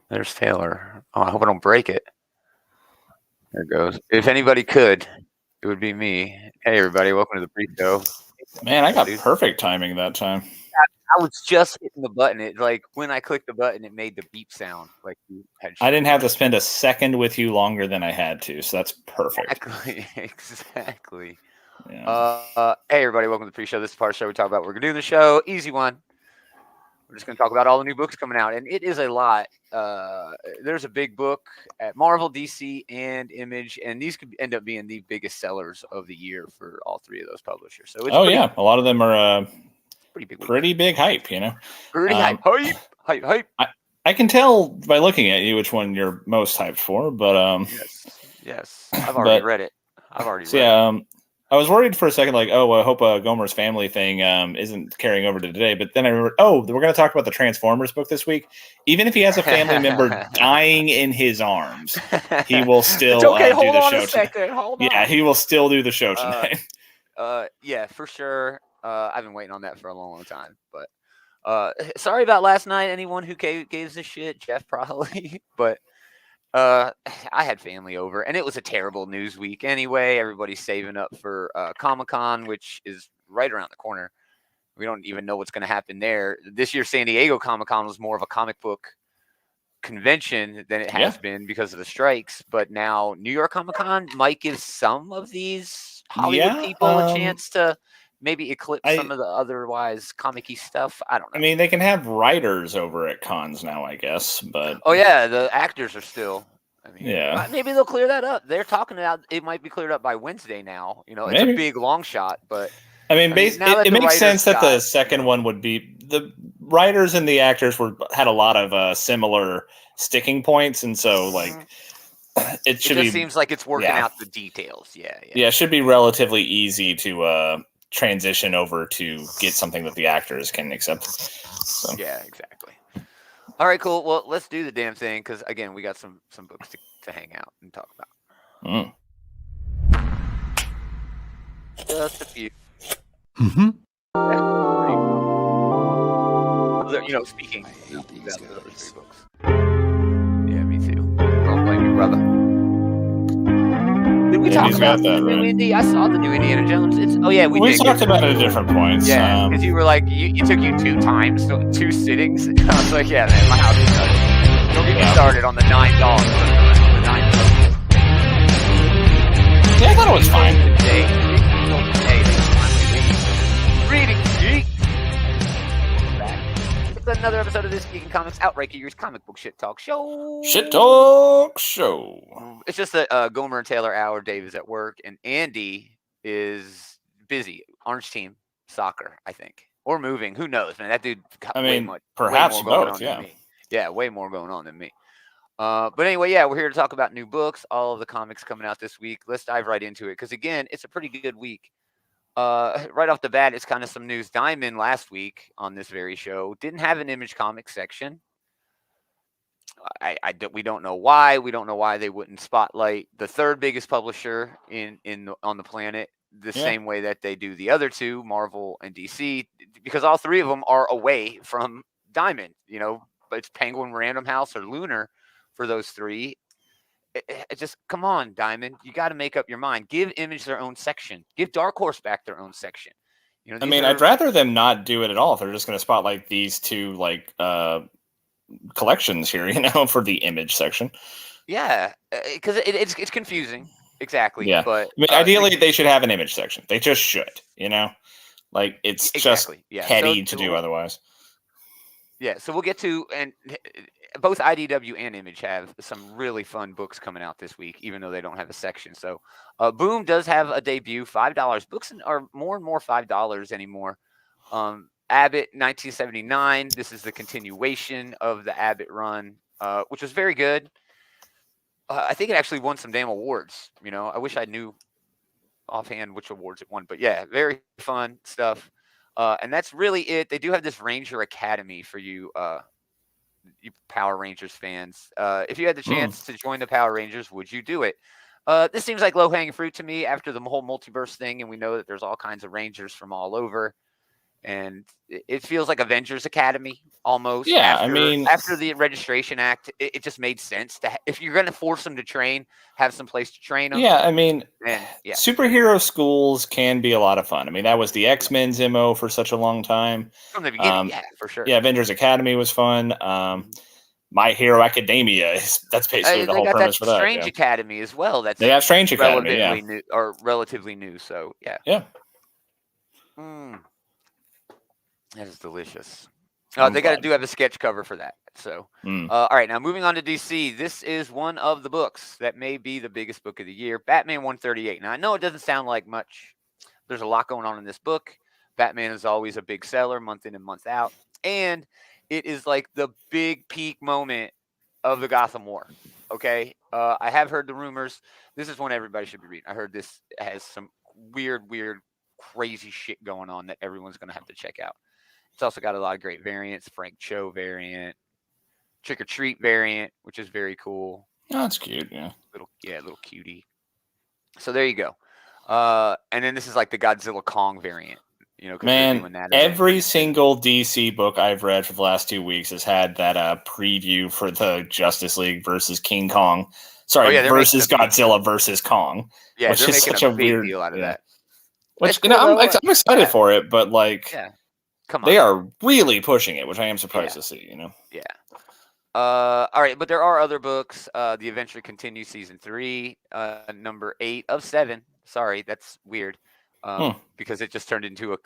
There's Taylor. Oh, I hope I don't break it. There it goes. If anybody could, it would be me. Hey, everybody. Welcome to the pre-show. Man, I got Dude. perfect timing that time. I was just hitting the button. It when I clicked the button, it made the beep sound. Like you had. I didn't have to spend a second with you longer than I had to, so that's perfect. Exactly. Yeah. Hey, everybody. Welcome to the pre-show. This is part of the show we talk about what we're going to do in the show. Easy one. We're just going to talk about all the new books coming out, and it is a lot. There's a big book at Marvel, DC, and Image, and these could end up being the biggest sellers of the year for all three of those publishers. So it's a lot of them are pretty big hype, you know. Pretty hype. I can tell by looking at you which one you're most hyped for, but yes, I've already read it. I was worried for a second, like, I hope Gomer's family thing isn't carrying over to today. But then I remember, we're going to talk about the Transformers book this week. Even if he has a family member dying in his arms, he will still do the show tonight. He will still do the show tonight. Yeah, for sure. I've been waiting on that for a long time. But sorry about last night, anyone who gave a shit, Jeff probably. But I had family over, and it was a terrible news week anyway. Everybody's saving up for Comic-Con, which is right around the corner. We don't even know what's going to happen there. This year, San Diego Comic-Con was more of a comic book convention than it has been because of the strikes. But now New York Comic-Con might give some of these Hollywood people a chance to maybe eclipse some of the otherwise comic-y stuff. I don't know. I mean, they can have writers over at cons now, I guess, but... Oh, yeah, the actors are still... yeah. Maybe they'll clear that up. They're talking about it might be cleared up by Wednesday now. You know, it's a big long shot, but... it makes sense that the second one would be... The writers and the actors had a lot of similar sticking points, and so, like... It seems like it's working out the details. Yeah, it should be relatively easy to... transition over to get something that the actors can accept. So. Yeah, exactly. All right, cool. Well, let's do the damn thing because again, we got some books to hang out and talk about. Just a few. Mm-hmm. You know, speaking about the other three books. Yeah, me too. Don't blame me, brother. Did we talk about the new Indie? I saw the new Indiana Jones. We talked about it at different points. Yeah, because you were like, it took you 2 times, so 2 sittings. And I was like, yeah, man, my house is done. Don't get me started on the $9. Yeah, I thought it was fine. Reading Geek. It's another episode of This Geek and Comics Outright Geekers Comic Book Shit Talk Show. It's just that Gomer and Taylor Hour, Dave is at work, and Andy is busy. Orange team, soccer, I think. Or moving. Who knows, man? That dude got perhaps both, Yeah, way more going on than me. But anyway, we're here to talk about new books, all of the comics coming out this week. Let's dive right into it, because again, it's a pretty good week. Right off the bat, it's kind of some news. Diamond last week on this very show didn't have an Image Comics section. We don't know why. We don't know why they wouldn't spotlight the third biggest publisher on the planet the same way that they do the other two, Marvel and DC, because all three of them are away from Diamond. You know, but it's Penguin, Random House, or Lunar for those three. It just, come on, Diamond. You got to make up your mind. Give Image their own section. Give Dark Horse back their own section. You know, I'd rather them not do it at all if they're just going to spotlight these two collections here, for the Image section. Yeah, because it's confusing. Exactly. Yeah. But ideally, they should have an Image section. They just should. It's just petty to do otherwise. Yeah. So we'll get to, and both IDW and Image have some really fun books coming out this week, even though they don't have a section. So Boom does have a debut, $5. Books are more and more $5 anymore. Abbott, 1979. This is the continuation of the Abbott run, which was very good. I think it actually won some damn awards. I wish I knew offhand which awards it won. But yeah, very fun stuff. And that's really it. They do have this Ranger Academy for you Power Rangers fans. If you had the chance to join the Power Rangers, would you do it? This seems like low-hanging fruit to me after the whole multiverse thing, and we know that there's all kinds of Rangers from all over. and it feels like Avengers Academy almost. Yeah, I mean, After the Registration Act, it just made sense to if you're going to force them to train, have some place to train them. yeah, I mean, And yeah, superhero schools can be a lot of fun. I mean, that was the X-Men's MO for such a long time. from the beginning, yeah, for sure. Yeah, Avengers Academy was fun. My Hero Academia that's basically the They whole got that premise for that. Strange Yeah. Academy as well. That's They have Strange Academy, yeah. new or relatively new. So yeah, Yeah. That is delicious. I'm They glad. do have a sketch cover for that. So, Mm. all right, now moving on to DC. This is one of the books that may be the biggest book of the year, Batman 138. Now, I know it doesn't sound like much. There's a lot going on in this book. Batman is always a big seller month in and month out. And it is like the big peak moment of the Gotham War. Okay. I have heard the rumors. This is one everybody should be reading. I heard this has some weird, crazy shit going on that everyone's going to have to check out. It's also got a lot of great variants. Frank Cho variant, Trick or Treat variant, which is very cool. Oh, that's cute. Yeah. Little cutie. So there you go. And then this is like the Godzilla Kong variant. You know, man, every single DC book I've read for the last 2 weeks has had that preview for the Justice League versus King Kong. Sorry, versus Godzilla versus Kong. Yeah, which they're is making such a a big weird deal out of that. Which cool, I'm excited for it, but like, come on, they are really pushing it, which I am surprised to see. You know. Yeah. All right, but there are other books. The Adventure Continues, Season 3, number 8 of 7. Sorry, that's weird. Because it just turned into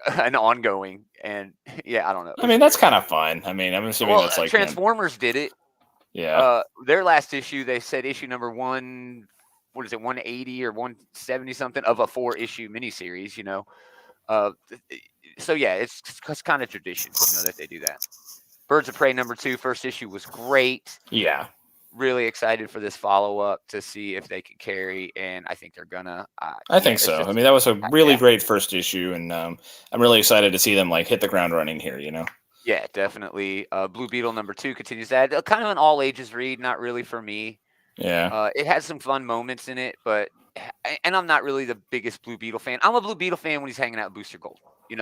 an ongoing, and yeah, I don't know. I mean, that's kind of fun. I mean, I'm assuming that's like Transformers did it. Yeah. Their last issue, they said issue number 180 or 170 something of a 4-issue miniseries. You know, so yeah, it's kind of tradition, that they do that. Birds of Prey number 2, first issue was great. Yeah. Really excited for this follow-up to see if they can carry, and I think they're gonna. I think so. I mean, that was a really great first issue, and I'm really excited to see them like hit the ground running here. You know. Yeah, definitely. Blue Beetle number 2 continues that. Kind of an all-ages read, not really for me. Yeah. It has some fun moments in it, and I'm not really the biggest Blue Beetle fan. I'm a Blue Beetle fan when he's hanging out with Booster Gold.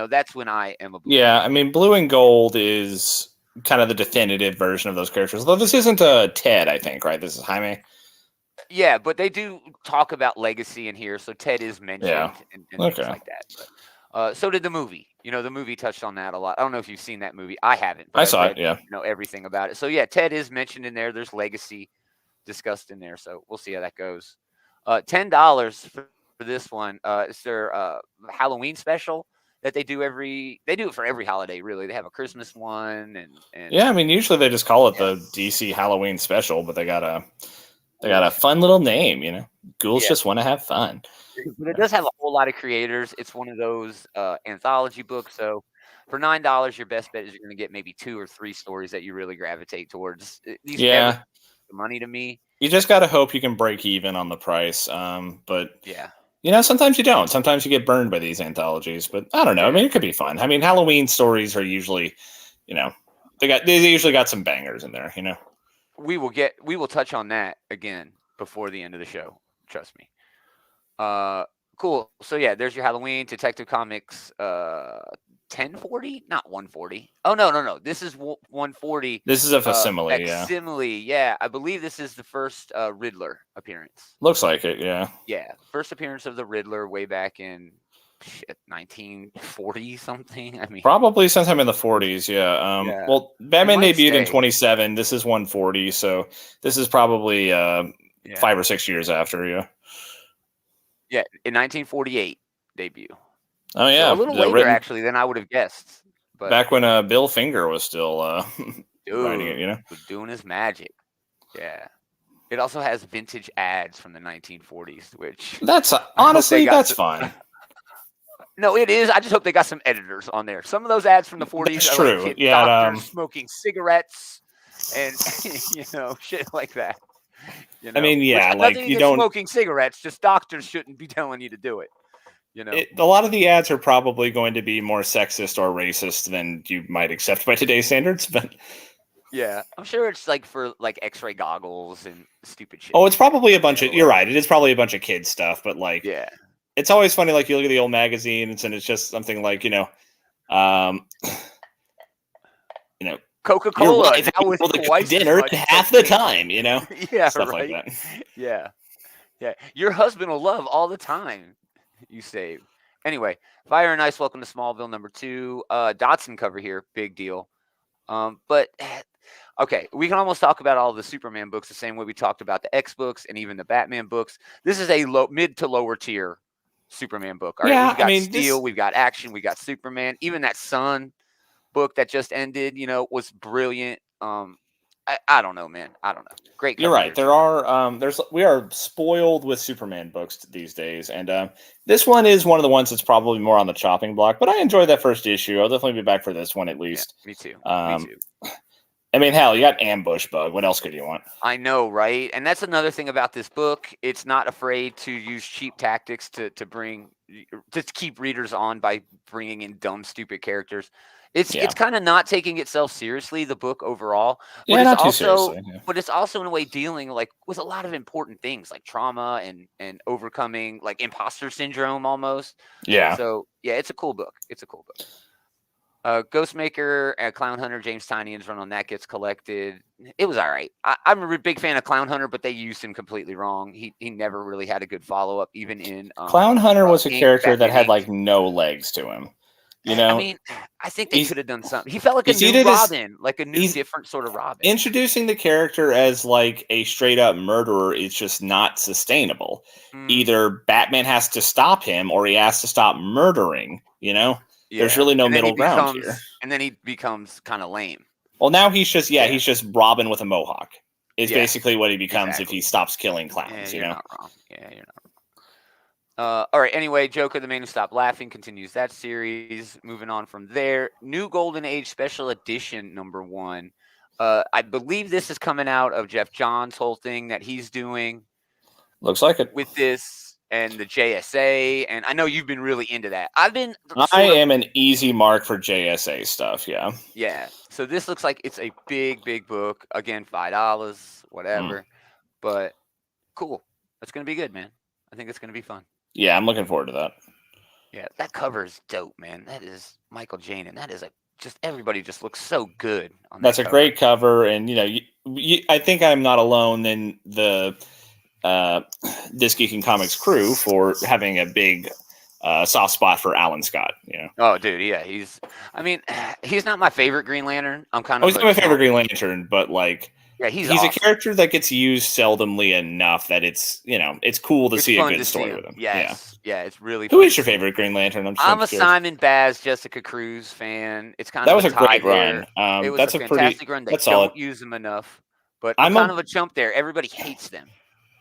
That's when I am a Blue Beetle. I mean, Blue and Gold is kind of the definitive version of those characters. Although this isn't Ted, I think, right? This is Jaime. Yeah, but they do talk about legacy in here, so Ted is mentioned and things like that. But, so did the movie. The movie touched on that a lot. I don't know if you've seen that movie. I haven't. But I saw it, yeah. Everything about it. So, yeah, Ted is mentioned in there. There's legacy discussed in there, so we'll see how that goes. $10 for this one. It's their Halloween special that they do it for every holiday, really. They have a Christmas one and yeah, I mean, usually they just call it the DC Halloween special, but they got a fun little name, Ghouls just want to have fun. But it does have a whole lot of creators. It's one of those anthology books. So for $9, your best bet is you're going to get maybe 2 or 3 stories that you really gravitate towards. These never the money to me. You just got to hope you can break even on the price. But yeah, sometimes you don't. Sometimes you get burned by these anthologies. But I don't know. I mean, it could be fun. I mean, Halloween stories are usually, they usually got some bangers in there. We will touch on that again before the end of the show. Trust me. Cool. So yeah, there's your Halloween Detective Comics 1040, not 140. Oh no. This is 140. This is a facsimile, Facsimile, yeah. I believe this is the first Riddler appearance. Looks like it, yeah. Yeah, first appearance of the Riddler way back in 1940 something. I mean, probably sometime in the 40s, yeah. Well, Batman debuted in 27. This is 140, so this is probably 5 or 6 years after, yeah. Yeah, in 1948 debut. Oh yeah, so a little later actually than I would have guessed. But back when Bill Finger was still writing it, was doing his magic. Yeah. It also has vintage ads from the 1940s, which that's honestly that's fine. No, it is. I just hope they got some editors on there. Some of those ads from the 40s that's are true. Like doctors smoking cigarettes and shit like that. I mean, yeah, like you don't smoking cigarettes. Just doctors shouldn't be telling you to do it. A lot of the ads are probably going to be more sexist or racist than you might accept by today's standards, but yeah, I'm sure it's like for like X-ray goggles and stupid shit. Oh, it's probably a bunch of. You're right. It is probably a bunch of kids stuff, but like, yeah, it's always funny. Like you look at the old magazines and it's just something like You know, your Coca-Cola wife now ain't with able to cook twice as dinner much half the cocaine. time, you know, Yeah, stuff like right. that. Yeah. Yeah. Your husband will love all the time you save. Anyway, Fire and Ice, Welcome to Smallville #2. Dotson cover here, big deal. But okay, we can almost talk about all the Superman books the same way we talked about the X books and even the Batman books. This is a mid to lower tier Superman book. All right, Yeah, we've I got mean, Steel, this. we've got Action, we got Superman. Even that Sun book that just ended, was brilliant. I don't know, man. I don't know. Great You're cover right. here There too. are we are spoiled with Superman books these days, and this one is one of the ones that's probably more on the chopping block. But I enjoyed that first issue. I'll definitely be back for this one at Yeah, least. me too. Me Um, too. I mean, hell, you got Ambush Bug. What else could you want? I know, right? And that's another thing about this book. It's not afraid to use cheap tactics to keep readers on by bringing in dumb, stupid characters. It's Yeah, kind of not taking itself seriously, the book overall, but yeah, not too seriously. Yeah. it's also in a way dealing like with a lot of important things like trauma and overcoming like imposter syndrome almost. Yeah. So yeah, it's a cool book. It's a cool book. Ghostmaker and Clown Hunter, James Tynion's run on that gets collected. It was all right. I'm a big fan of Clown Hunter, but they used him completely wrong. He never really had a good follow up, even in Clown Hunter was a Ink, character that Batman had Inc. like no legs to him. You I know, mean, I think they he's could have done something. He felt like a he's new either this Robin, like a new, he's different sort of Robin. introducing the character as like a straight up murderer is just not sustainable. Mm, Either Batman has to stop him or he has to stop murdering, you know? There's yeah, really no middle ground here. and then he becomes kind of lame. Well, now he's just Yeah, he's just Robin with a mohawk. Is yeah, basically what he becomes if he exactly. stops killing Yeah, clowns, you you're know? not wrong. Yeah, you're not. All right. Anyway, Joker, the Man Who Stopped Laughing, continues that series. Moving on from there, New Golden Age Special Edition #1. I believe this is coming out of Jeff Johns' whole thing that he's doing Looks like it. with this and the JSA. And I know you've been really into that. I've been I am an easy mark for JSA stuff, yeah. yeah. So this looks like it's a big, big book. Again, $5, whatever. But cool. That's gonna be good, man. I think it's gonna be fun. Yeah, I'm looking forward to that. Yeah, that cover is dope, man. That is Michael Jane, and that is just everybody just looks so good on that That's a cover. great cover, and I think I'm not alone in the This Geek and Comics crew for having a big soft spot for Alan Scott. You know, Oh, dude, yeah, he's not my favorite Green Lantern. I'm kind oh, of he's a not my favorite Trump. Green Lantern, but like Yeah, he's a awesome. character that gets used seldomly enough that it's it's cool to It's see a fun good to see story him. with him. Yes, yeah, it's really Who fun is to your see him. favorite Green Lantern? I'm a curious. Simon Baz, Jessica Cruz fan. It's kind That of was a a tie great run. there. It was a That's a pretty. fantastic run. They That's solid. don't use them enough, but I'm I'm kind a of a chump there. Everybody hates them.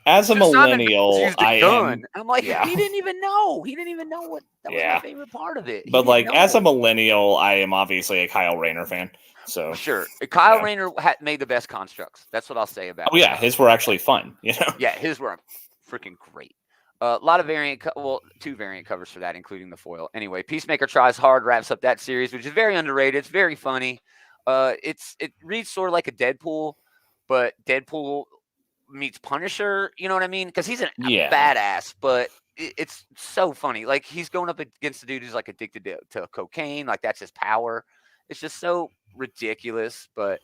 as a Simon Baz millennial, used a I gun. am. And I'm like, Yeah, he didn't even know. He didn't even know what that was my yeah. favorite part of it. He But didn't like as a know. millennial, I am obviously a Kyle Rayner fan. So Sure. Kyle yeah. Rayner made the best constructs. That's what I'll say about Oh yeah, Kyle his Rayner. were actually fun. You know. Yeah, his were freaking great. A lot of two variant covers for that, including the foil. Anyway, Peacemaker Tries Hard wraps up that series, which is very underrated. It's very funny. It reads sort of like a Deadpool, but Deadpool meets Punisher. You know what I mean? Because he's a Yeah. badass, but it's so funny. Like he's going up against the dude who's like addicted to cocaine. Like that's his power. It's just so ridiculous, but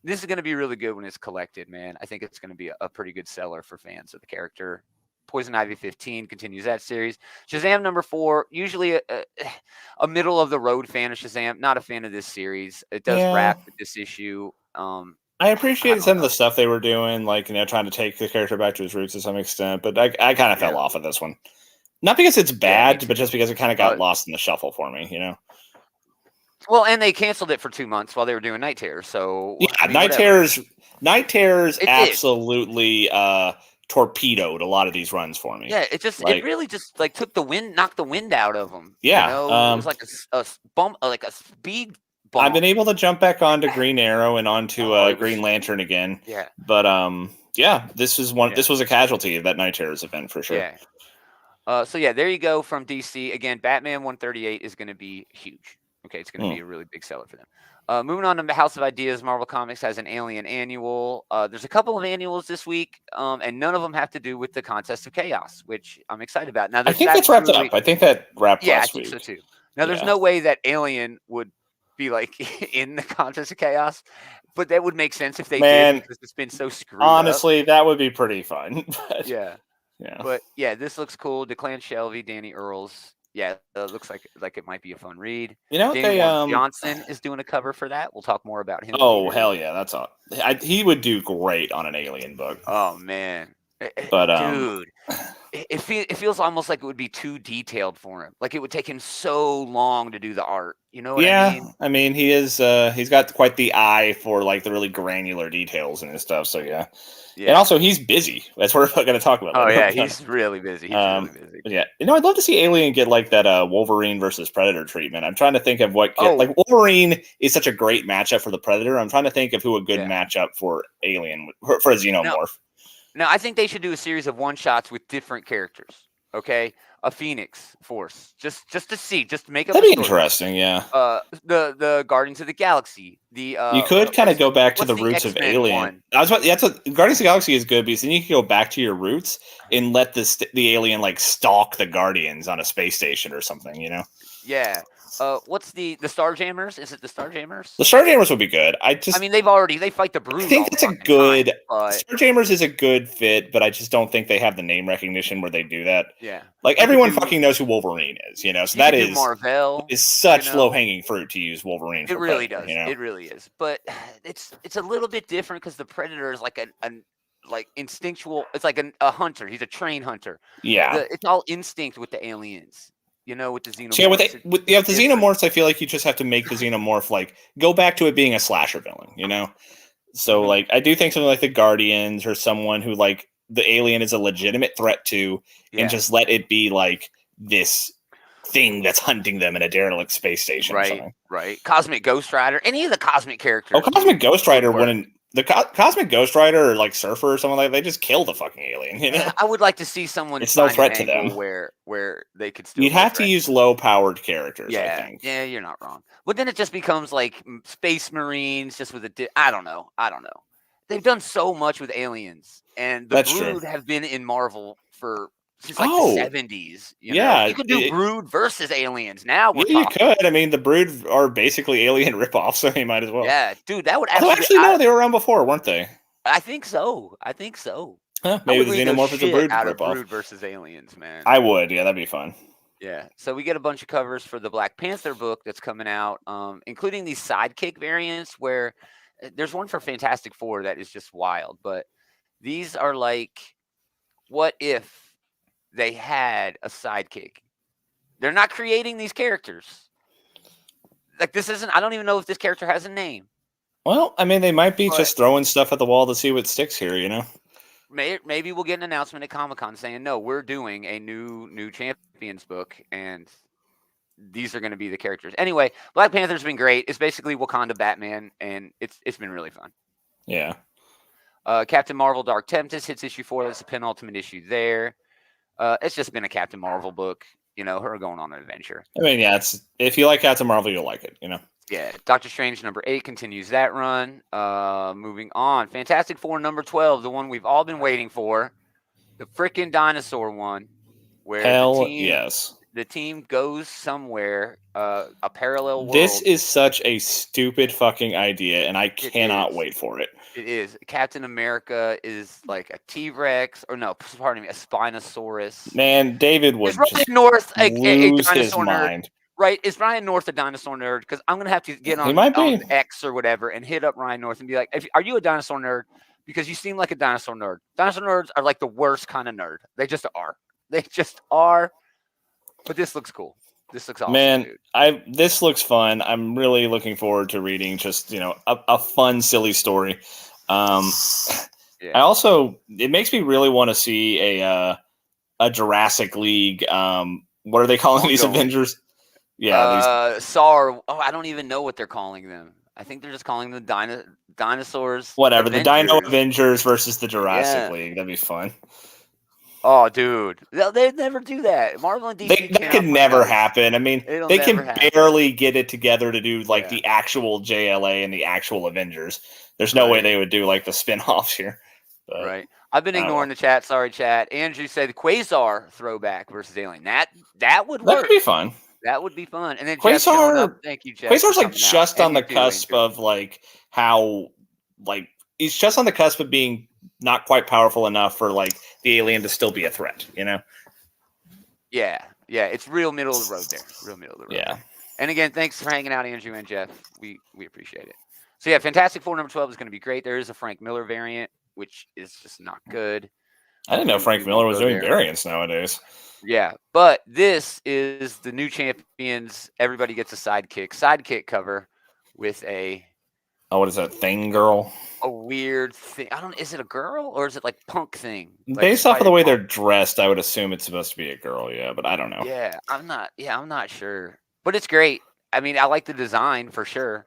this is going to be really good when it's collected, man. I think it's going to be a pretty good seller for fans of the character. Poison Ivy 15 continues that series. Shazam #4, usually a middle of the road fan of Shazam. Not a fan of this series. It does Yeah. wrap with this issue. I I appreciated don't some of the know. stuff they were doing, like trying to take the character back to his roots to some extent. But I kind of Yeah, fell off of this one, not because it's yeah, me bad, but too. just because it kind of got lost in the shuffle for me. You know. Well, and they canceled it for 2 months while they were doing Night Terror. So Yeah, I mean, whatever. Night Terrors It did. absolutely torpedoed a lot of these runs for me. Yeah, it Like, really just like knocked the wind out of them. yeah, It was like a bump, like a speed I've been bump. able to jump back onto Green Arrow and onto Oh, it Green was Lantern again. yeah, But yeah, this is one. yeah, This was a casualty of that Night Terrors event for sure. yeah. So yeah, there you go from DC. Again, Batman 138 is going to be huge. Okay, it's going to be a really big seller for them. Moving on to House of Ideas, Marvel Comics has an Alien annual. There's a couple of annuals this week, and none of them have to do with the Contest of Chaos, which I'm excited about. Now, I think that's wrapped up. I think that wrapped yeah, I last think so week. too. Now, there's Yeah. no way that Alien would be like in the Contest of Chaos, but that would make sense if they did Man, because it's been so screwed up. honestly, that would be pretty fun. But, Yeah, yeah. but yeah, this looks cool. Declan Shelby, Danny Earls. Yeah, it looks like it might be a fun read. You know what Danny they Warren Johnson is doing a cover for that. We'll talk more about him Oh later. hell yeah, that's all. He would do great on an Alien book. Oh man, But dude, it feels almost like it would be too detailed for him. Like it would take him so long to do the art. You know what I yeah, mean? I mean he is he's got quite the eye for like the really granular details and his stuff. So yeah. Yeah. And also he's busy. That's what we're going to talk about. Oh later. yeah, he's really busy. He's really busy. But yeah, I'd love to see Alien get like that Wolverine versus Predator treatment. I'm trying to think of what Oh. like Wolverine is such a great matchup for the Predator. I'm trying to think of who a good Yeah. matchup for Alien for a Xenomorph. Now, I think they should do a series of one shots with different characters. Okay, a Phoenix Force, just to see, just to make up. That'd a be story. interesting. Yeah. The Guardians of the Galaxy. The you could kind of go back to the roots of X-Men Alien. one? That's what Guardians of the Galaxy is good because then you can go back to your roots and let the alien like stalk the Guardians on a space station or something. You know. Yeah. What's the Starjammers? Is it the Starjammers? The Starjammers would be good. I mean, they fight the Brood. I think that's a good. Time, Starjammers is a good fit, but I just don't think they have the name recognition where they do that. Yeah, like everyone fucking knows who Wolverine is, you know. So that is Marvel. Is such low hanging fruit to use Wolverine. It really Predator, does. You know? It really is. But it's a little bit different because the Predator is like like instinctual. It's like a hunter. He's a trained hunter. Yeah, it's all instinct with the aliens. You know, with the xenomorphs. So yeah, with the xenomorphs, I feel like you just have to make the xenomorph like go back to it being a slasher villain, you know. So like, I do think something like the Guardians or someone who like the alien is a legitimate threat to, and just let it be like this thing that's hunting them in a derelict space station, right? Or something. Right. Cosmic Ghost Rider, any of the cosmic characters. Oh, Cosmic Ghost Rider wouldn't. The Cosmic Ghost Rider or like Surfer or something like that, they just kill the fucking alien. You know, I would like to see someone. It's no threat to them. Where they could still. You'd have to use low-powered characters. Yeah, I think. Yeah, you're not wrong. But then it just becomes like Space Marines, just with a. I don't know. They've done so much with aliens, and the Brood have been in Marvel for since like the 70s. You know? You could do Brood versus aliens. Now we're talking. You could. I mean, the Brood are basically alien ripoffs, so you might as well. Yeah, dude, that would actually no, they were around before, weren't they? I think so. Huh, maybe the Xenomorph is a Brood ripoff. Brood versus aliens, man. I would. Yeah, that'd be fun. Yeah. So we get a bunch of covers for the Black Panther book that's coming out, including these sidekick variants where there's one for Fantastic Four that is just wild, but these are like, what if they had a sidekick? They're not creating these characters. Like this isn't. I don't even know if this character has a name. Well, I mean, they might be just throwing stuff at the wall to see what sticks here. You know. Maybe we'll get an announcement at Comic-Con saying, no, we're doing a new Champions book, and these are going to be the characters. Anyway, Black Panther's been great. It's basically Wakanda Batman, and it's been really fun. Yeah. Captain Marvel Dark Tempest hits issue 4. That's the penultimate issue there. It's just been a Captain Marvel book, you know, her going on an adventure. I mean, yeah, if you like Captain Marvel, you'll like it, you know. Yeah, Doctor Strange number 8 continues that run. Moving on, Fantastic Four number 12, the one we've all been waiting for, the frickin' dinosaur one, where the team goes somewhere, a parallel world. This is such a stupid fucking idea, and I cannot wait for it. It is. Captain America is like a T-Rex, or no, pardon me, a Spinosaurus. Man, David would just North a lose his nerd. mind. Right, is Ryan North a dinosaur nerd? Because I'm gonna have to get on X or whatever and hit up Ryan North and be like, "Are you a dinosaur nerd? Because you seem like a dinosaur nerd. Dinosaur nerds are like the worst kind of nerd. They just are. But this looks cool. This looks awesome, man. Dude. This looks fun. I'm really looking forward to reading just a fun, silly story. I also it makes me really want to see a Jurassic League. What are they calling these Avengers? Yeah, SAR. Oh, I don't even know what they're calling them. I think they're just calling them dinosaurs. Whatever. Avengers. The Dino Avengers versus the Jurassic League. That'd be fun. Oh, dude, they'd never do that. Marvel and DC. That could never happen. I mean, they can barely get it together to do like the actual JLA and the actual Avengers. There's no way they would do like the spin-offs here. But, right. I've been ignoring the chat. Sorry, chat. Andrew said Quasar throwback versus Alien. That would work. That could be fun. That would be fun. And then Jeff showing up. Thank you, Jeff, for Quasar's like coming out. just And on you the too, cusp Andrew. of like how like he's just on the cusp of being not quite powerful enough for like the alien to still be a threat, you know? Yeah. Yeah. It's real middle of the road there. Real middle of the road. Yeah. And again, thanks for hanging out, Andrew and Jeff. We appreciate it. So yeah, Fantastic Four number 12 is going to be great. There is a Frank Miller variant, which is just not good. I didn't know Frank Miller was doing variants nowadays. Yeah, but this is the new champions. Everybody gets a sidekick cover with a what is that thing, girl? A weird thing. I don't. Is it a girl or is it like punk thing? Like Based off of the way they're dressed, I would assume it's supposed to be a girl. Yeah, but I don't know. Yeah, I'm not sure. But it's great. I mean, I like the design for sure.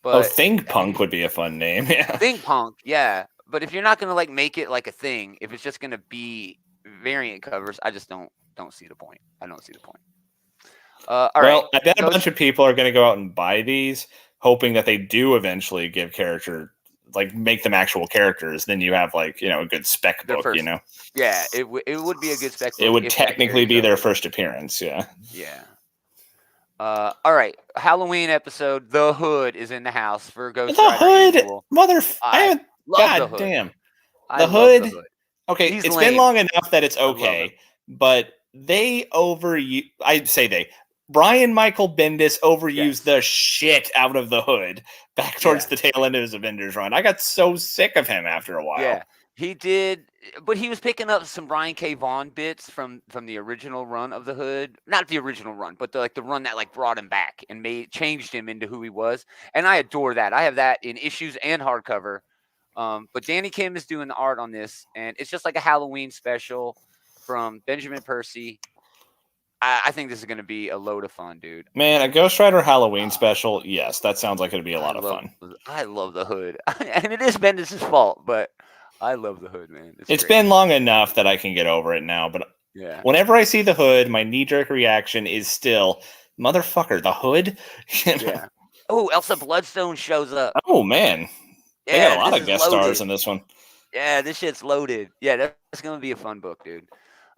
But Thing Punk would be a fun name. Yeah, Thing Punk. Yeah, but if you're not gonna like make it like a thing, if it's just gonna be variant covers, I just don't see the point. I don't see the point. All right. I bet a bunch of people are going to go out and buy these, hoping that they do eventually give make them actual characters. Then you have like a good spec book. Yeah, it would be a good spec book. It would technically be their first appearance. Yeah. Yeah. All right, Halloween episode. The Hood is in the house for Ghost Rider. The Hood, God damn. The Hood. Okay, it's been long enough that it's okay, but they overuse. I say they. Brian Michael Bendis overused the shit out of the Hood back towards the tail end of his Avengers run. I got so sick of him after a while. Yeah, he did, but he was picking up some Brian K. Vaughan bits from the original run of the Hood. Not the original run, but the run that brought him back and changed him into who he was. And I adore that. I have that in issues and hardcover. But Danny Kim is doing the art on this, and it's just like a Halloween special from Benjamin Percy. I think this is going to be a load of fun, dude. Man, a Ghost Rider Halloween special, yes, that sounds like it'd be a lot of fun. I love the Hood, and it is Bendis' fault, but I love the Hood, man. It's been long enough that I can get over it now, but whenever I see the Hood, my knee-jerk reaction is still, motherfucker, the Hood? Yeah. Oh, Elsa Bloodstone shows up. Oh, man. They got a lot of guest stars in this one. Yeah, this shit's loaded. Yeah, that's going to be a fun book, dude.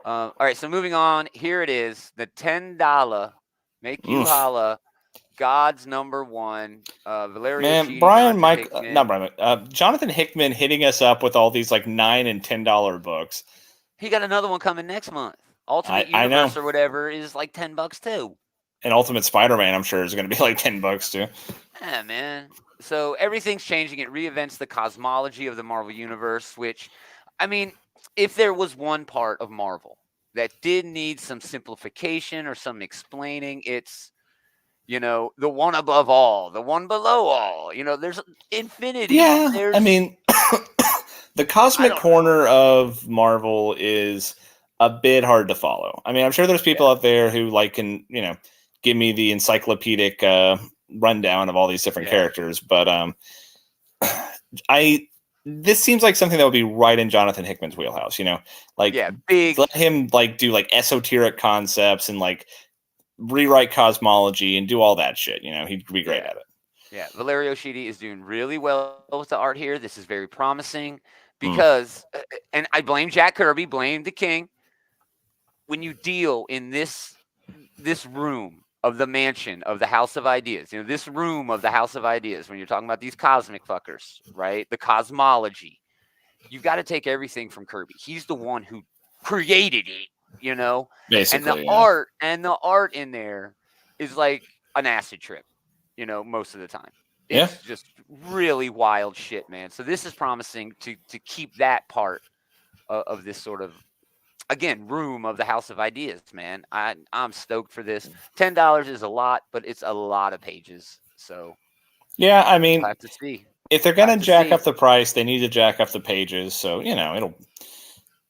All right, so moving on. Here it is. The $10 Make You Holla, God's number one. Valerio Man, Jonathan Hickman hitting us up with all these $9 and $10 books. He got another one coming next month. Ultimate Universe or whatever is $10 too. And Ultimate Spider-Man, I'm sure, is going to be $10 too. Yeah, man. So everything's changing. It reinvents the cosmology of the Marvel Universe, which, I mean, if there was one part of Marvel that did need some simplification or some explaining, it's, the one above all, the one below all. There's infinity. Yeah, I mean, the cosmic corner of Marvel is a bit hard to follow. I mean, I'm sure there's people out there who can, give me the encyclopedic rundown of all these different characters, but this seems like something that would be right in Jonathan Hickman's wheelhouse, big. Let him do esoteric concepts and rewrite cosmology and do all that shit. He'd be great at it. Yeah, Valerio Schiti is doing really well with the art here. This is very promising because, and I blame Jack Kirby, blame the King. When you deal in this room of the mansion of the House of Ideas, this room of the House of Ideas, when you're talking about these cosmic fuckers, right? The cosmology, you got to take everything from Kirby. He's the one who created it, Basically, and the art in there is like an acid trip, most of the time. It's just really wild shit, man. So this is promising to keep that part of this sort of, again, room of the House of Ideas, man. I'm stoked for this. $10 is a lot, but it's a lot of pages. So yeah, I mean, we'll have to see. If they're gonna jack up the price, they need to jack up the pages. So it'll.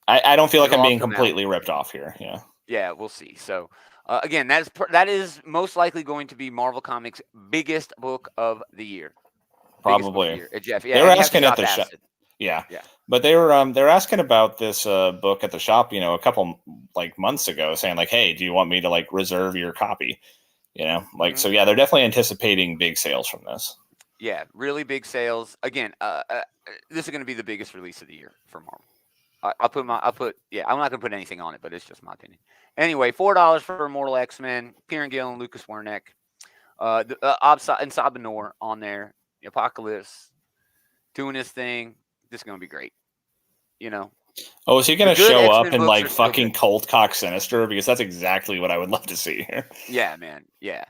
I don't feel like I'm being completely ripped off here. Yeah. Yeah, we'll see. So again, that is most likely going to be Marvel Comics' biggest book of the year. Probably. Jeff. Yeah, they were asking at the shop. Yeah. But they were they're asking about this book at the shop, a couple months ago, saying hey, do you want me to reserve your copy? So yeah, they're definitely anticipating big sales from this. Yeah, really big sales. Again, this is going to be the biggest release of the year for Marvel. Yeah, I'm not gonna put anything on it, but it's just my opinion. Anyway, $4 for Immortal X-Men, Kieran Gillen, Lucas Wernick, and Sabanor on there. Apocalypse doing his thing. This is gonna be great. You know, Oh, is he the going to good show up X-Men in books like are still fucking good. Cold Cock Sinister? Because that's exactly what I would love to see here. Yeah, man. Yeah.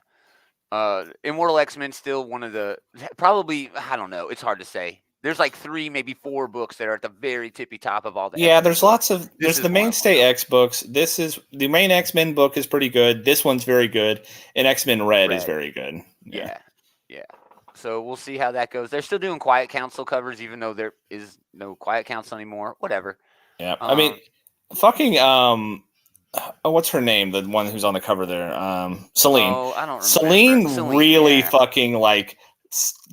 Immortal X-Men still one of the probably I don't know. It's hard to say. There's like 3, maybe 4 books that are at the very tippy top of all the Yeah, X-Men there's books. lots of This there's is the one of them, mainstay though. X books. This is the main X-Men book is pretty good. This one's very good, and X-Men Red is Red. very good. Yeah. Yeah. Yeah. So we'll see how that goes. They're still doing Quiet Council covers, even though there is no Quiet Council anymore. Whatever. Yeah. I mean, fucking oh, what's her name? The one who's on the cover there. Celine. Oh, I don't remember. Celine Celine, really yeah. fucking like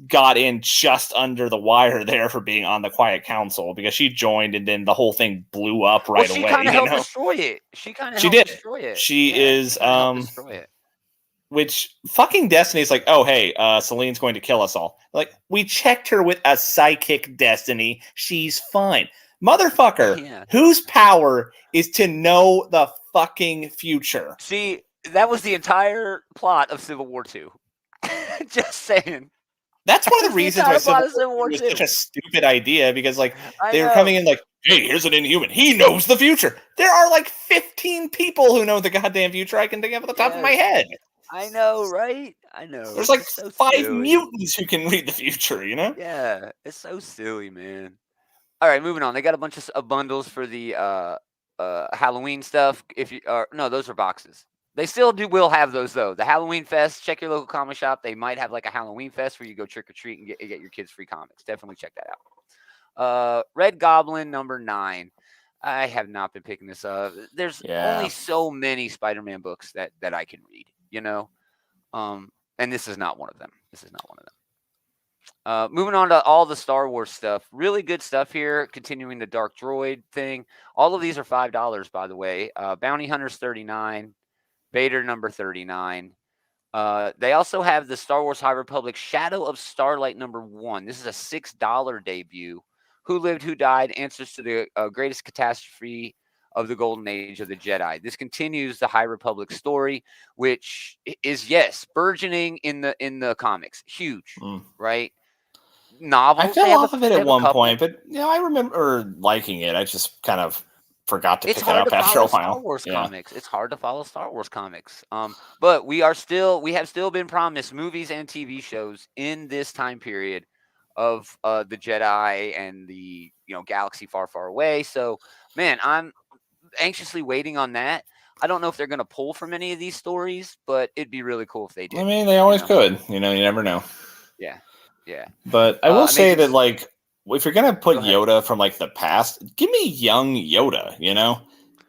got in just under the wire there for being on the Quiet Council because she joined and then the whole thing blew up Well, right she away. kind of You helped know, destroy it. She kind of she helped did. destroy it. She Yeah, is she kind of helped destroy it. which fucking Destiny's like, oh hey, Celine's going to kill us all. Like, we checked her with a psychic Destiny. She's fine. Motherfucker, Yeah. whose power is to know the fucking future? See, that was the entire plot of Civil War II. Just saying. That's one of That's the the reasons entire why plot Civil of Civil War War was II. such a stupid idea because, like, I they were know. coming in like, hey, here's an Inhuman. He knows the future. There are like 15 people who know the goddamn future I can think of at the top of my head. I know, right? I know. There's like It's so 5 silly. mutants who can read the future, you know? Yeah, it's so silly, man. All right, moving on. They got a bunch of bundles for the Halloween stuff. If you no, those are boxes. They still will have those though. The Halloween Fest. Check your local comic shop. They might have like a Halloween Fest where you go trick or treat and get your kids free comics. Definitely check that out. Red Goblin #9. I have not been picking this up. There's only so many Spider-Man books that I can read, you know. And this is not one of them. Moving on to all the Star Wars stuff. Really good stuff here. Continuing the Dark Droid thing. All of these are $5, by the way. Bounty Hunters 39. Vader #39. They also have the Star Wars High Republic Shadow of Starlight #1. This is a $6 debut. Who Lived, Who Died? Answers to the greatest catastrophe of the golden age of the Jedi. This continues the High Republic story, which is burgeoning in the comics. Huge, right? Novels. I fell off of it at one point, but I remember liking it. I just kind of forgot to pick it up after a while. Star Wars comics. It's hard to follow Star Wars comics. But we have still been promised movies and TV shows in this time period of the Jedi and the galaxy far, far away. So, man, I'm anxiously waiting on that. I don't know if they're going to pull from any of these stories, but it'd be really cool if they did. I mean, they always could. You never know. Yeah. Yeah. But I will say that, like, if you're going to put Yoda from, like, the past, give me young Yoda,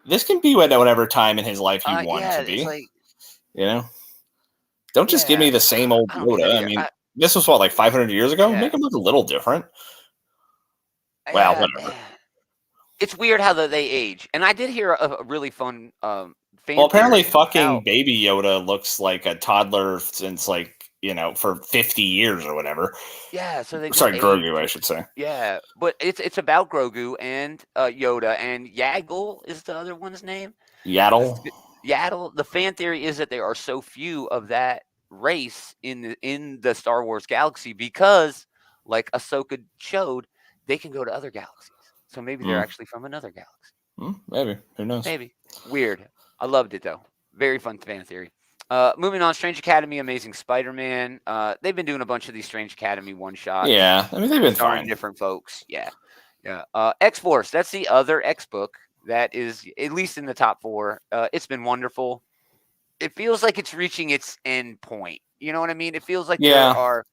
This can be whatever time in his life you want it to be. Like, Don't just give me the same old Yoda. I mean, this was, like, 500 years ago? Yeah. Make him look a little different. Well, whatever. It's weird how they age. And I did hear a really fun fan apparently fucking Baby Yoda looks like a toddler since, like, for 50 years or whatever. Yeah, so they Grogu, I should say. Yeah, but it's about Grogu and Yoda, and Yaddle is the other one's name. Yaddle. The fan theory is that there are so few of that race in the Star Wars galaxy because, like Ahsoka showed, they can go to other galaxies. So maybe they're actually from another galaxy. Maybe. Who knows? Maybe. Weird. I loved it though. Very fun fan theory. Moving on, Strange Academy, Amazing Spider-Man. They've been doing a bunch of these Strange Academy one-shots. Yeah, I mean, they've been fine. Different folks. Yeah. X-Force, that's the other X book that is at least in the top 4. It's been wonderful. It feels like it's reaching its end point. You know what I mean? It feels like there are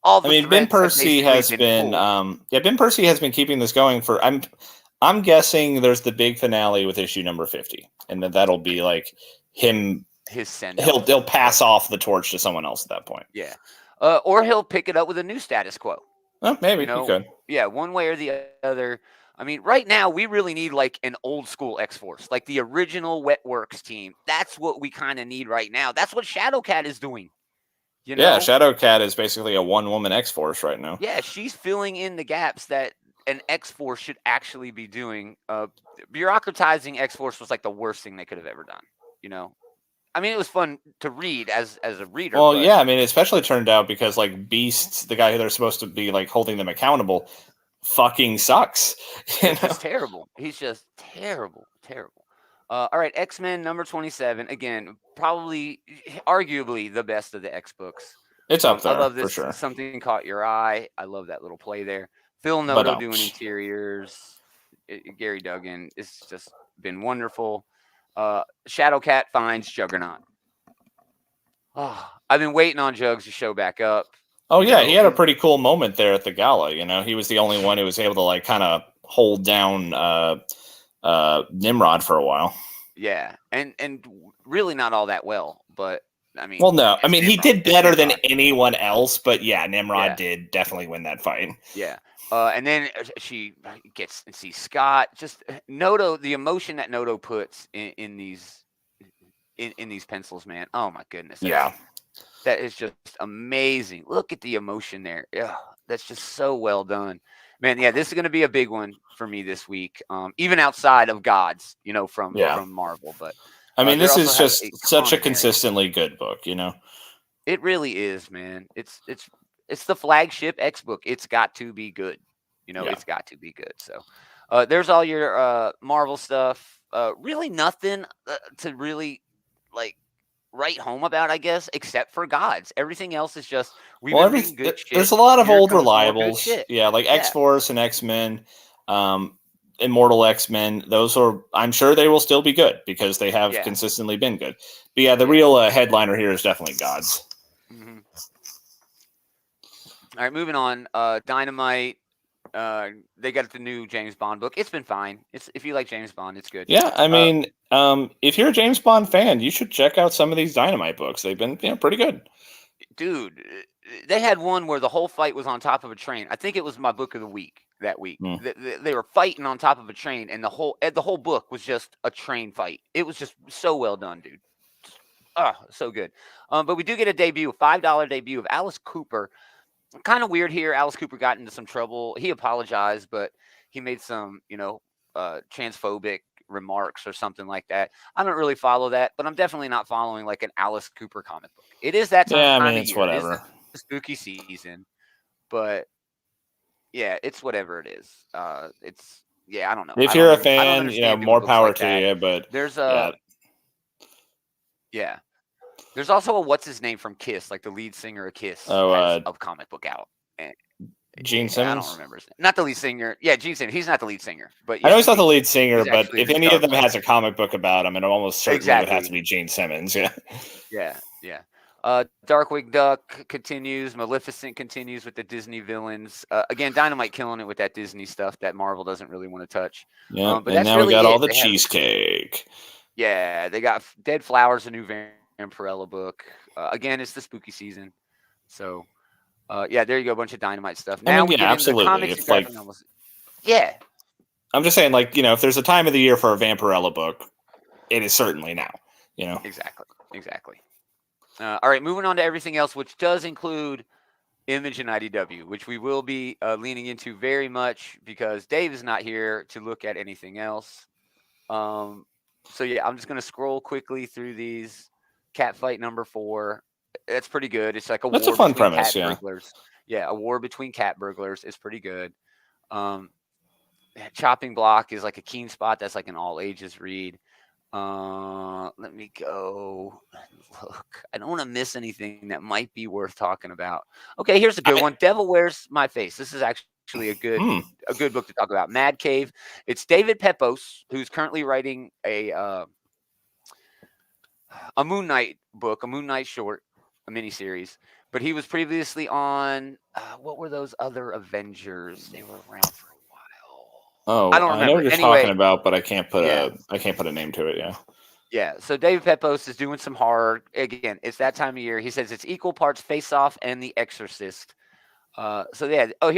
all the Ben Percy has been Ben Percy has been keeping this going for I'm guessing there's the big finale with issue number 50, and then that'll be like him. His send. He'll pass off the torch to someone else at that point. Yeah, or he'll pick it up with a new status quo. Oh, maybe he could. Yeah, one way or the other. I mean, right now we really need like an old school X-Force, like the original Wetworks team. That's what we kind of need right now. That's what Shadowcat is doing. Yeah, Shadowcat is basically a one-woman X-Force right now. Yeah, she's filling in the gaps that an X-Force should actually be doing. Bureaucratizing X-Force was like the worst thing they could have ever done. You know, I mean, it was fun to read as a reader. Well, but yeah, I mean, it especially turned out because like Beast, the guy who they're supposed to be like holding them accountable, fucking sucks. You he's know? just terrible. He's just terrible, terrible. All right, X-Men number 27. Again, probably, arguably the best of the X books. It's up I there love for this. sure. Something caught your eye. I love that little play there. Phil But Noto doing interiors. Gary Duggan. It's just been wonderful. Shadowcat finds Juggernaut. Oh, I've been waiting on Jugs to show back up. oh You yeah, know, he had a pretty cool moment there at the gala. You know, he was the only one who was able to like kind of hold down Nimrod for a while. yeah, and really not all that well, but I mean, Well, no, I mean he Nimrod. did better than anyone else, but yeah, Nimrod Yeah. did definitely win that fight. Yeah. And then she gets and sees Scott. Just Noto, the emotion that Noto puts in these in these pencils, man. Oh my goodness. Yeah. That is just amazing. Look at the emotion there. Yeah, that's just so well done. Man, yeah, this is going to be a big one for me this week. Even outside of Gods, you know, from Marvel, but I mean, this is just such a Conan consistently good book, you know. It really is, man. It's the flagship X book. It's got to be good. You know, it's got to be good. So there's all your Marvel stuff. Really nothing to really like write home about, I guess, except for Gods. Everything else is just we've been reading good shit. There's a lot of Here old comes more good reliables. shit. Yeah, like X-Force and X-Men, Immortal X-Men. Those are, I'm sure they will still be good because they have consistently been good. But yeah, the real headliner here is definitely Gods. Mm-hmm. All right, moving on. Dynamite. They got the new James Bond book. It's been fine. If you like James Bond, it's good. Yeah, I mean, if you're a James Bond fan, you should check out some of these Dynamite books. They've been pretty good. Dude, they had one where the whole fight was on top of a train. I think it was my book of the week that week. They were fighting on top of a train, and the whole book was just a train fight. It was just so well done, dude. Oh, so good. But we do get a debut, a $5 debut of Alice Cooper. Kind of weird here. Alice Cooper got into some trouble. He apologized, but he made some, transphobic remarks or something like that. I don't really follow that, but I'm definitely not following like an Alice Cooper comic book. It is that time. Yeah, I mean, of it's year. whatever. It is the spooky season, but yeah, it's whatever it is. I don't know. If you're a fan, more power to you. But there's a There's also a what's his name from Kiss, like the lead singer of Kiss, of comic book out. And, Gene Simmons? I don't remember his name. Not the lead singer. Yeah, Gene Simmons. He's not the lead singer, but I know he's not the lead singer. But if the any of them has a comic book about him, and I'm almost certain it would have to be Gene Simmons. Yeah. Yeah. Darkwing Duck continues. Maleficent continues with the Disney villains. Again, Dynamite killing it with that Disney stuff that Marvel doesn't really want to touch. Yeah, but and now we got all the cheesecake. Yeah, they got Dead Flowers, a new Vampirella book. Again, it's the spooky season. So, there you go. A bunch of Dynamite stuff. Now we get into the comics and graphic novels. Yeah. I'm just saying, like, if there's a time of the year for a Vampirella book, it is certainly now, Exactly. All right, moving on to everything else, which does include Image and IDW, which we will be leaning into very much because Dave is not here to look at anything else. I'm just going to scroll quickly through these. Catfight number 4. That's pretty good. It's like that's a fun premise, burglars. Yeah, a war between cat burglars is pretty good. Chopping Block is like a Keen Spot. That's like an all ages read. Let me go look. I don't want to miss anything that might be worth talking about. Okay, here's a good one. Devil Wears My Face. This is actually a good book to talk about. Mad Cave. It's David Pepose, who's currently writing a Moon Knight book, a Moon Knight short, a miniseries. But he was previously on what were those other Avengers? They were around for a while. Oh, I don't remember. I know what you're talking about, but I can't put a name to it. Yeah. So David Pepose is doing some horror. Again, it's that time of year. He says it's equal parts Face Off and The Exorcist. Here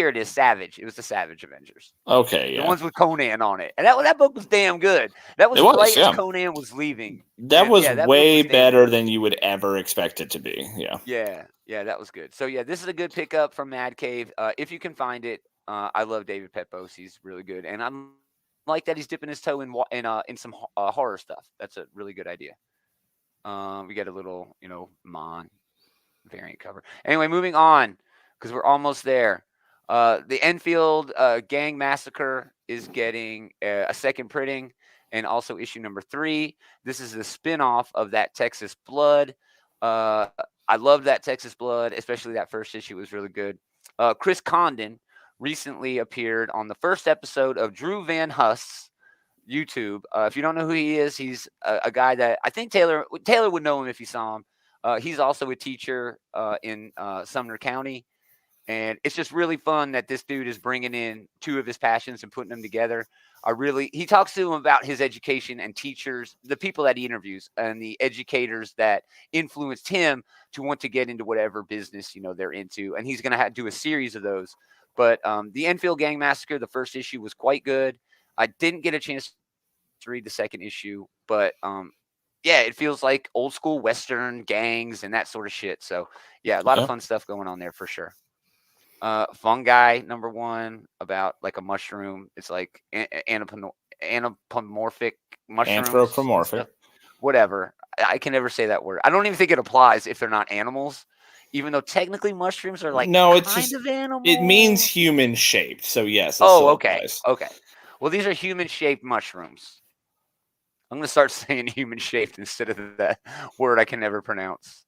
it is. Savage. It was the Savage Avengers. Okay, the ones with Conan on it, and that book was damn good. That was right as Conan was leaving. That was way better than you would ever expect it to be. Yeah, that was good. So this is a good pickup from Mad Cave if you can find it. I love David Pepose. He's really good, and I'm like that he's dipping his toe in some horror stuff. That's a really good idea. We get a little, Mon variant cover. Anyway, moving on because we're almost there. The Enfield Gang Massacre is getting a second printing, and also issue number 3. This is the spin-off of that Texas Blood. I love that Texas Blood, especially that first issue was really good. Chris Condon recently appeared on the first episode of Drew Van Huss YouTube. If you don't know who he is, he's a guy that I think Taylor would know him if he saw him. He's also a teacher in Sumner County, and it's just really fun that this dude is bringing in 2 of his passions and putting them together. He talks to him about his education and teachers, the people that he interviews, and the educators that influenced him to want to get into whatever business they're into. And he's going to do a series of those. But the Enfield Gang Massacre, the first issue was quite good. I didn't get a chance to read the second issue, but yeah, it feels like old school Western gangs and that sort of shit. So yeah, a lot of fun stuff going on there for sure. Fungi number 1 about like a mushroom. It's like anthropomorphic mushrooms. Anthropomorphic. Whatever. I can never say that word. I don't even think it applies if they're not animals, even though technically mushrooms are like kind of animal. It means human shaped. So yes. Okay. Applies. Okay. Well, these are human shaped mushrooms. I'm going to start saying human shaped instead of that word I can never pronounce.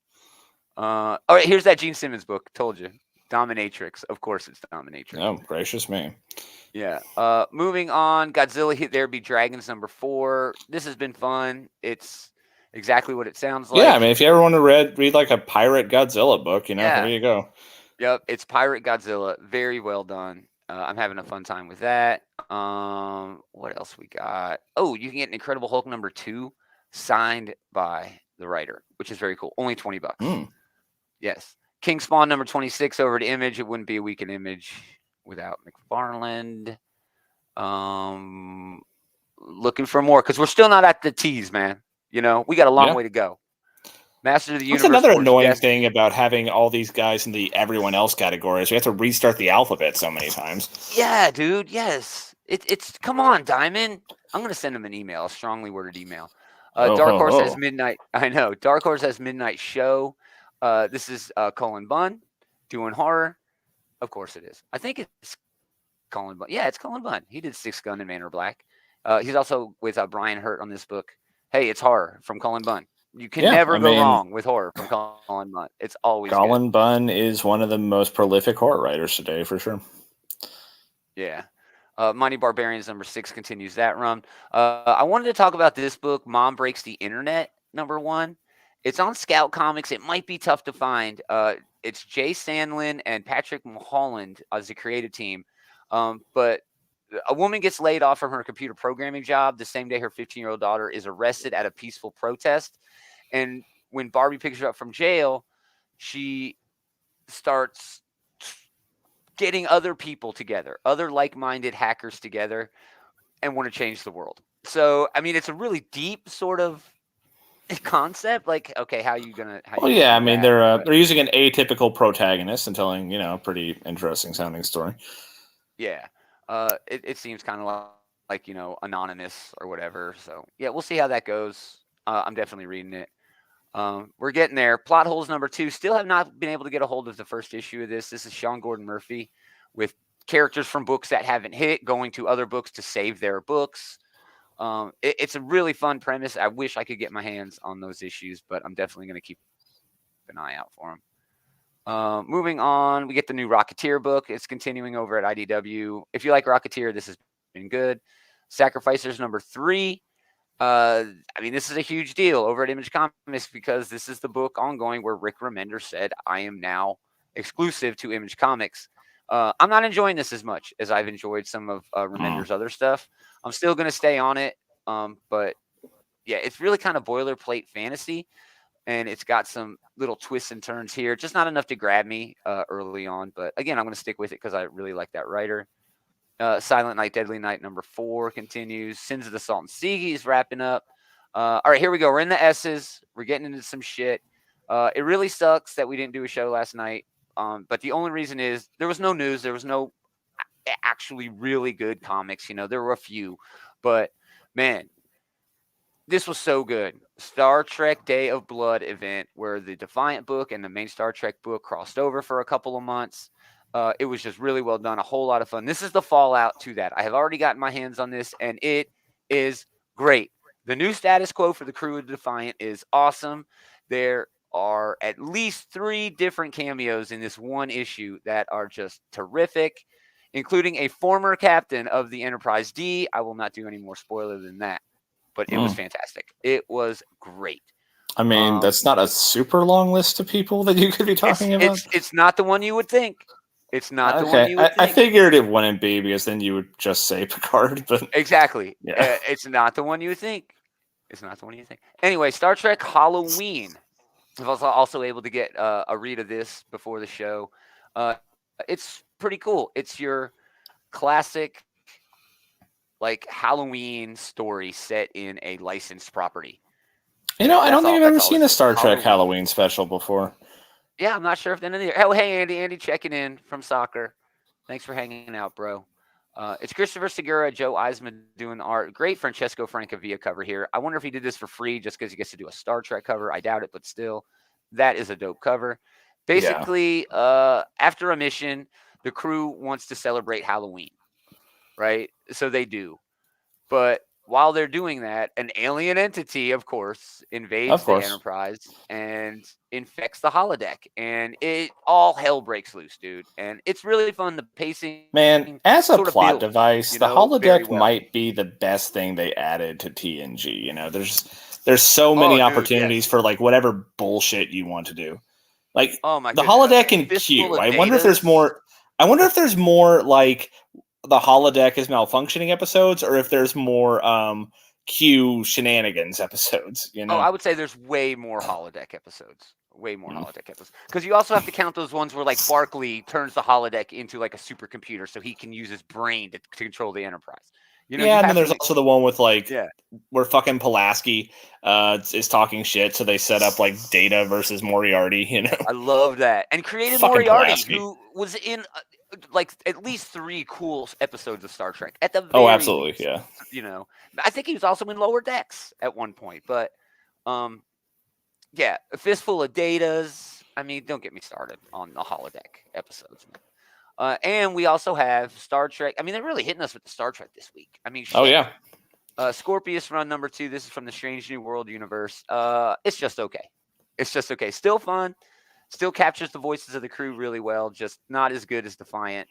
All right, here's that Gene Simmons book. Told you. Dominatrix. Of course it's Dominatrix. Oh, gracious me. Yeah. Moving on. Godzilla Hit There Be Dragons number 4. This has been fun. It's exactly what it sounds like. Yeah, I mean, if you ever want to read like a pirate Godzilla book, here you go. Yep, it's Pirate Godzilla. Very well done. I'm having a fun time with that. What else we got? Oh, you can get an Incredible Hulk number 2 signed by the writer, which is very cool. Only $20. Yes. King Spawn number 26 over to Image. It wouldn't be a week in Image without McFarland. Looking for more because we're still not at the tease, man. We got a long way to go. Master of the Universe. That's another annoying thing about having all these guys in the everyone else category is we have to restart the alphabet so many times. Yeah, dude. Yes. It's come on, Diamond. I'm gonna send him an email, a strongly worded email. Dark Horse has Midnight. I know. Dark Horse has Midnight Show. This is Cullen Bunn doing horror. Of course it is. I think it's Cullen Bunn. Yeah, it's Cullen Bunn. He did Six Gun and Man or Black. He's also with Brian Hurt on this book. Hey, it's horror from Cullen Bunn. You can never go wrong with horror from Cullen Bunn. It's always Cullen good. Bunn is one of the most prolific horror writers today, for sure. Yeah. Mighty Barbarians number 6 continues that run. I wanted to talk about this book, Mom Breaks the Internet, number 1. It's on Scout Comics. It might be tough to find. It's Jay Sandlin and Patrick Mulholland as the creative team. But a woman gets laid off from her computer programming job the same day her 15-year-old daughter is arrested at a peaceful protest. And when Barbie picks her up from jail, she starts getting other people together, other like-minded hackers together, and want to change the world. So, I mean, it's a really deep sort of concept. Like, okay, how are you gonna? I mean, they're using an atypical protagonist and telling a pretty interesting sounding story. Yeah, it seems kind of like anonymous or whatever. So yeah, we'll see how that goes. I'm definitely reading it. We're getting there. Plot holes number 2. Still have not been able to get a hold of the first issue of this. This is Sean Gordon Murphy with characters from books that haven't hit going to other books to save their books. It's a really fun premise. I wish I could get my hands on those issues, but I'm definitely going to keep an eye out for them. Moving on, we get the new Rocketeer book. It's continuing over at IDW. If you like Rocketeer, this has been good. Sacrificers number 3. I mean, this is a huge deal over at Image Comics because this is the book ongoing where Rick Remender said, I am now exclusive to Image Comics. I'm not enjoying this as much as I've enjoyed some of Remender's other stuff. I'm still going to stay on it. But yeah, it's really kind of boilerplate fantasy. And it's got some little twists and turns here. Just not enough to grab me early on. But again, I'm going to stick with it because I really like that writer. Silent Night, Deadly Night number 4 continues. Sins of the Salton Sea is wrapping up. All right, here we go. We're in the S's. We're getting into some shit. It really sucks that we didn't do a show last night. But the only reason is there was no news. There was no actually really good comics. There were a few, but man, this was so good. Star Trek Day of Blood event where the Defiant book and the main Star Trek book crossed over for a couple of months. It was just really well done. A whole lot of fun. This is the fallout to that. I have already gotten my hands on this, and it is great. The new status quo for the crew of Defiant is awesome. There are at least 3 different cameos in this one issue that are just terrific, including a former captain of the Enterprise D. I will not do any more spoiler than that, but it was fantastic. It was great. I mean, that's not a super long list of people that you could be talking about. It's not the one you would think. It's not the one Okay, you would I think. figured it wouldn't be because then you would just say Picard. But Exactly. yeah. It's not the one you would think. It's not the one you think. Anyway, Star Trek Halloween. I was also able to get a read of this before the show. It's pretty cool. It's your classic, like, Halloween story set in a licensed property. I don't think I've ever That's all seen a it's Star Trek Halloween. Halloween special before. Yeah, I'm not sure if they're in there. Oh, hey, Andy checking in from soccer. Thanks for hanging out, bro. It's Christopher Segura, Joe Eisman doing the art. Great Francesco Francavilla cover here. I wonder if he did this for free just because he gets to do a Star Trek cover. I doubt it, but still, that is a dope cover. Basically, after a mission, the crew wants to celebrate Halloween, right? So they do. But while they're doing that, an alien entity, of course, invades Of the course. Enterprise and infects the holodeck. And it all hell breaks loose, dude. And it's really fun. The pacing, Man, as a sort of plot builds, device, the very holodeck well. might be the best thing they added to TNG. There's so many dude, opportunities yes. for like whatever bullshit you want to do. Like Oh my the goodness. holodeck in Fistful Q. of I wonder if there's datas. more. I wonder if there's more like the holodeck is malfunctioning episodes, or if there's more Q shenanigans episodes. Oh, I would say there's way more holodeck episodes. Way more holodeck episodes. Because you also have to count those ones where, like, Barkley turns the holodeck into like a supercomputer so he can use his brain to control the Enterprise. Yeah, and then there's also the one with like Yeah. where fucking Pulaski is talking shit, so they set up like Data versus Moriarty. I love that. And created Fucking Moriarty, Pulaski. who was in like at least 3 cool episodes of Star Trek. At the very Oh, absolutely, least, yeah. I think he was also in Lower Decks at one point. But yeah, a fistful of datas. I mean, don't get me started on the holodeck episodes, man. And we also have Star Trek. I mean, they're really hitting us with the Star Trek this week. I mean, shit. Oh yeah. Scorpius run number 2. This is from the Strange New World universe. It's just okay. It's just okay. Still fun. Still captures the voices of the crew really well. Just not as good as Defiant.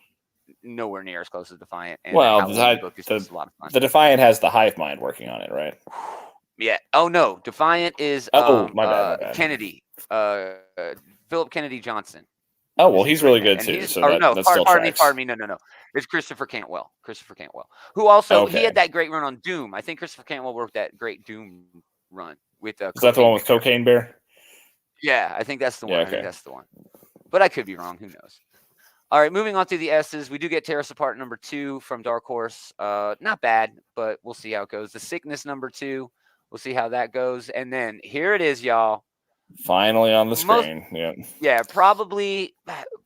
Nowhere near as close as Defiant. And Well, book is just a lot of fun. the Defiant has the hive mind working on it, right? Yeah. Oh no, Defiant is my bad. Kennedy. Philip Kennedy Johnson. Oh well, he's really good too. So that still tracks. Pardon me. No. It's Christopher Cantwell. Who also he had that great run on Doom. I think Christopher Cantwell worked that great Doom run with. Is that the one with Cocaine Bear? Yeah, I think that's the one. Yeah, I think that's the one. But I could be wrong. Who knows? All right, moving on to the S's. We do get Tear Us Apart number 2 from Dark Horse. Not bad, but we'll see how it goes. The Sickness number 2. We'll see how that goes. And then here it is, y'all. Finally on the screen. Yeah, probably,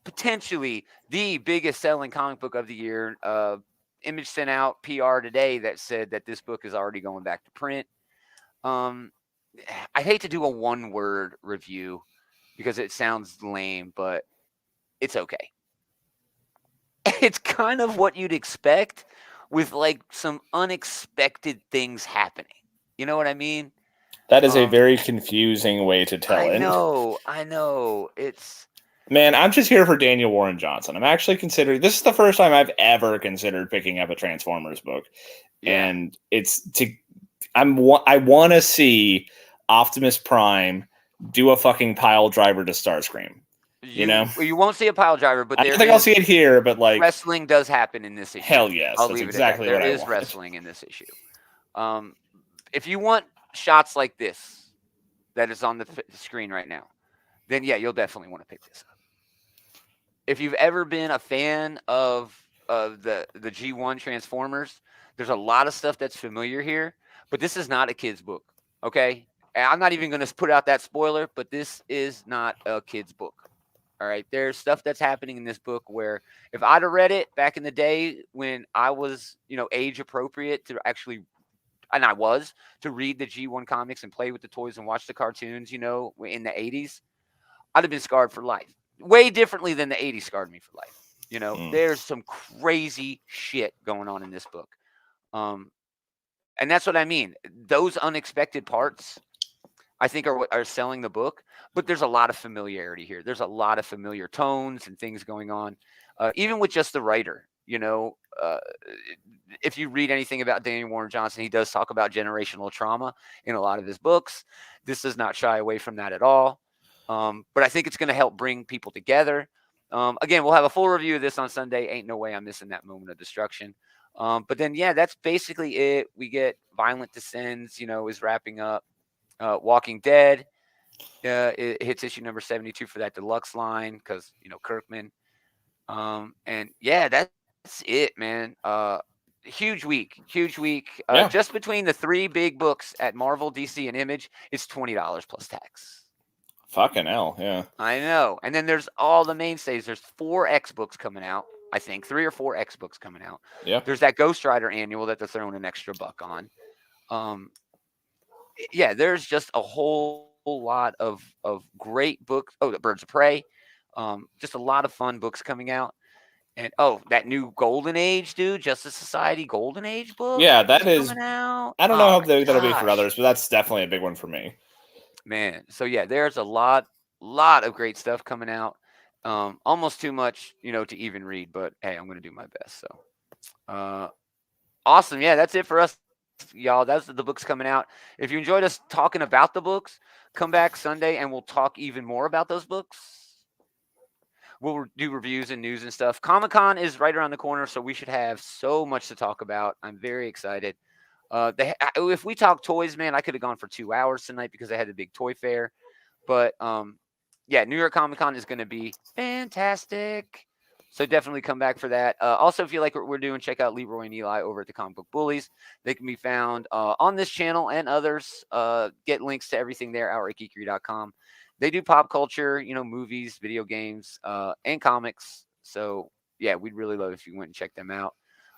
potentially the biggest selling comic book of the year. Image sent out PR today that said that this book is already going back to print. I hate to do a one-word review because it sounds lame, but it's okay. It's kind of what you'd expect with like some unexpected things happening. You know what I mean? That is a very confusing way to tell it. I know. Man, I'm just here for Daniel Warren Johnson. I'm actually considering this is the first time I've ever considered picking up a Transformers book. Yeah. And I want to see Optimus Prime do a fucking pile driver to Starscream. You won't see a pile driver, but I don't think I'll see it here. But like wrestling does happen in this issue. Hell yes, I'll that's leave exactly it at that. what I There is want. wrestling in this issue. If you want shots like this that is on the screen right now, then yeah, you'll definitely want to pick this up. If you've ever been a fan of the G1 Transformers, there's a lot of stuff that's familiar here, but this is not a kid's book, okay? And I'm not even going to put out that spoiler, but this is not a kid's book, All right, there's stuff that's happening in this book where if I'd have read it back in the day when I was, age appropriate to actually, and I was, to read the G1 comics and play with the toys and watch the cartoons, in the 80s, I'd have been scarred for life. Way differently than the 80s scarred me for life. There's some crazy shit going on in this book. And that's what I mean. Those unexpected parts, I think, are what are selling the book. But there's a lot of familiarity here. There's a lot of familiar tones and things going on, even with just the writer. If you read anything about Daniel Warren Johnson, he does talk about generational trauma in a lot of his books. This does not shy away from that at all. But I think it's going to help bring people together. Again, we'll have a full review of this on Sunday. Ain't no way I'm missing that moment of destruction. But then, yeah, that's basically it. We get Violent Descends, is wrapping up. Walking Dead, it hits issue number 72 for that deluxe line because, Kirkman. And yeah, that's it, man. Huge week. Yeah. Just between the 3 big books at Marvel, DC, and Image, it's $20 plus tax. Fucking hell, yeah. I know. And then there's all the mainstays. There's 4 X books coming out. I think 3 or 4 X books coming out. Yeah. There's that Ghost Rider annual that they're throwing an extra buck on. Yeah, there's just a whole lot of great books. Oh, the Birds of Prey. Just a lot of fun books coming out. And that new Golden Age, dude, Justice Society Golden Age book. Yeah, that is coming out. I don't know how big that'll be for others, but that's definitely a big one for me. Man, so yeah, there's a lot of great stuff coming out. Almost too much, to even read, but hey, I'm gonna do my best. So awesome. Yeah, that's it for us, y'all. That's the books coming out. If you enjoyed us talking about the books, come back Sunday and we'll talk even more about those books. We'll do reviews and news and stuff. Comic-Con is right around the corner, so we should have so much to talk about. I'm very excited. If we talk toys, man, I could have gone for 2 hours tonight because I had the big toy fair. But yeah, New York Comic-Con is going to be fantastic. So definitely come back for that. Also, if you like what we're doing, check out Leroy and Eli over at the Comic Book Bullies. They can be found on this channel and others. Get links to everything there at geekery.com. They do pop culture, movies, video games, and comics. So, yeah, we'd really love if you went and checked them out.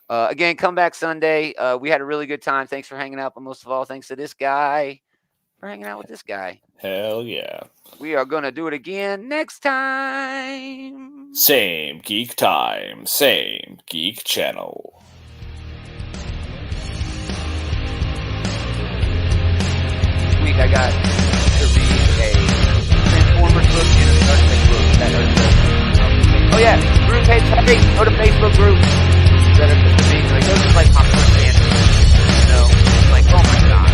Again, come back Sunday. We had a really good time. Thanks for hanging out. But most of all, thanks to this guy for hanging out with this guy. Hell yeah. We are going to do it again next time. Same geek time, same geek channel. This week I got to read a Transformers book and a Star Trek book that are oh yeah, group page, go to Facebook group that are just being like, those are like my first answers, like, oh my god.